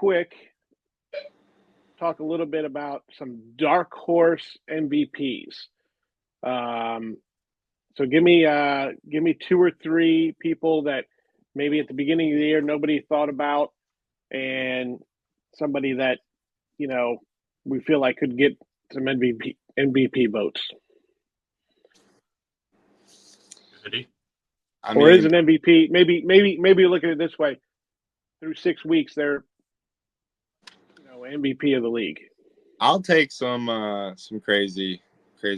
quick talk a little bit about some dark horse MVPs. So give me 2 or 3 people that maybe at the beginning of the year nobody thought about, and somebody that we feel like could get some MVP votes, or is an MVP. Maybe look at it this way: through 6 weeks, they're MVP of the league. I'll take some crazy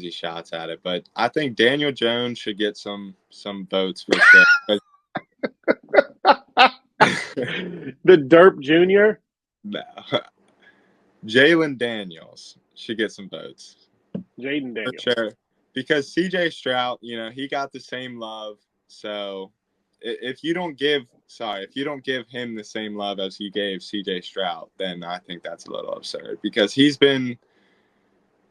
shots at it, but I think Daniel Jones should get some votes for sure. The Derp Jr.? No. Jayden Daniels should get some votes. Jayden Daniels. For sure. Because CJ Stroud, he got the same love. So if you don't give him the same love as you gave CJ Stroud, then I think that's a little absurd, because he's been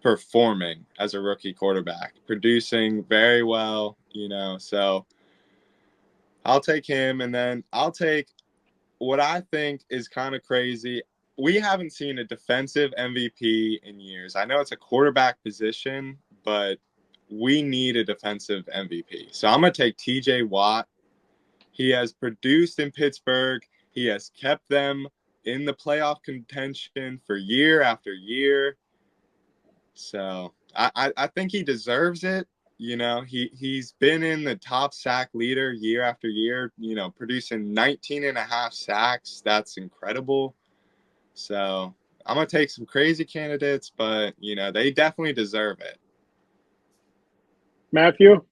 performing as a rookie quarterback, producing very well, so I'll take him. And then I'll take what I think is kind of crazy. We haven't seen a defensive MVP in years. I know it's a quarterback position, but we need a defensive MVP. So I'm going to take TJ Watt. He has produced in Pittsburgh. He has kept them in the playoff contention for year after year. So I think he deserves it. He's been in the top sack leader year after year, producing 19 and a half sacks. That's incredible. So I'm going to take some crazy candidates, but, they definitely deserve it. Matthew?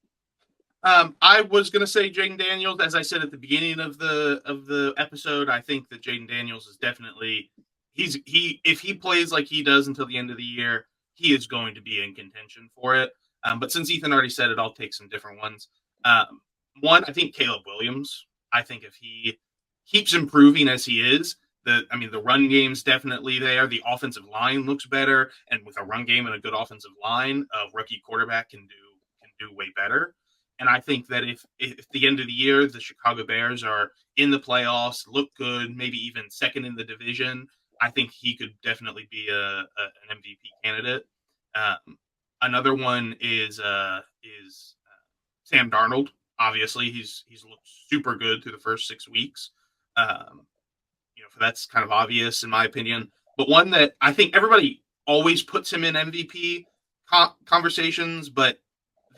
I was going to say Jayden Daniels. As I said at the beginning of the episode, I think that Jayden Daniels is definitely if he plays like he does until the end of the year, he is going to be in contention for it. But since Ethan already said it, I'll take some different ones. One, I think Caleb Williams. I think if he keeps improving as he is, the run game's definitely there. The offensive line looks better, and with a run game and a good offensive line, a rookie quarterback can do way better. And I think that if at the end of the year the Chicago Bears are in the playoffs, look good, maybe even second in the division, I think he could definitely be an MVP candidate. Another one is Sam Darnold. Obviously, he's looked super good through the first 6 weeks. That's kind of obvious in my opinion. But one that I think everybody always puts him in MVP conversations, but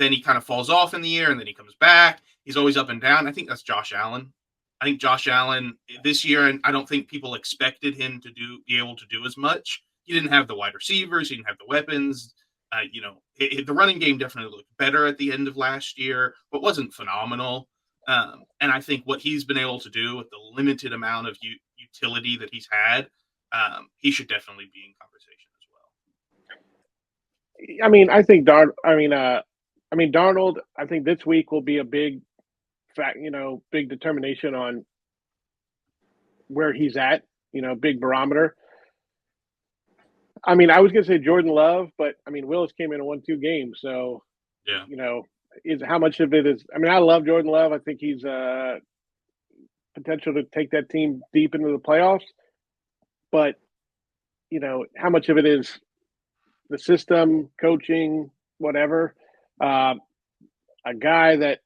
then he kind of falls off in the year and then he comes back. He's always up and down. I think that's Josh Allen. I think Josh Allen this year, and I don't think people expected him to be able to do as much. He didn't have the wide receivers. He didn't have the weapons. The running game definitely looked better at the end of last year, but wasn't phenomenal. And I think what he's been able to do with the limited amount of utility that he's had, he should definitely be in conversation as well. I think Darnold, I think this week will be a big big determination on where he's at, big barometer. I was going to say Jordan Love, but Willis came in and won 2 games. So, yeah, is how much of it is, I love Jordan Love. I think he's potential to take that team deep into the playoffs, but how much of it is the system, coaching, whatever. A guy that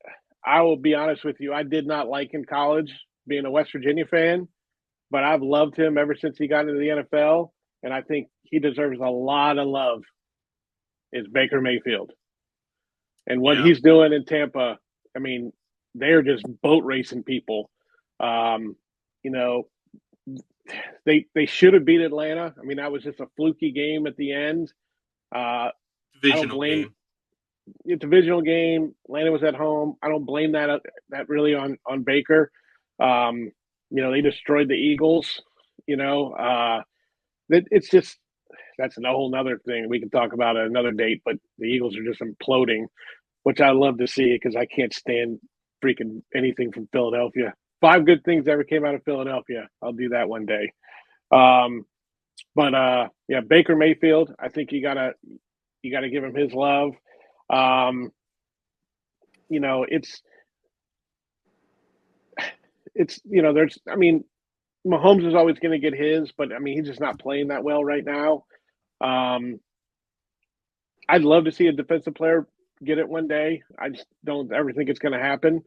I will be honest with you, I did not like in college, being a West Virginia fan, but I've loved him ever since he got into the NFL, and I think he deserves a lot of love, is Baker Mayfield. And what he's doing in Tampa, they're just boat racing people. They should have beat Atlanta. That was just a fluky game at the end. Divisional game. Divisional game. Atlanta was at home. I don't blame that really on Baker. They destroyed the Eagles. It's just, that's a whole nother thing we can talk about at another date. But the Eagles are just imploding, which I love to see because I can't stand freaking anything from Philadelphia. 5 good things ever came out of Philadelphia. I'll do that one day. Baker Mayfield. I think you gotta give him his love. It's there's Mahomes is always going to get his, but I mean, he's just not playing that well right now. I'd love to see a defensive player get it one day. I just don't ever think it's going to happen.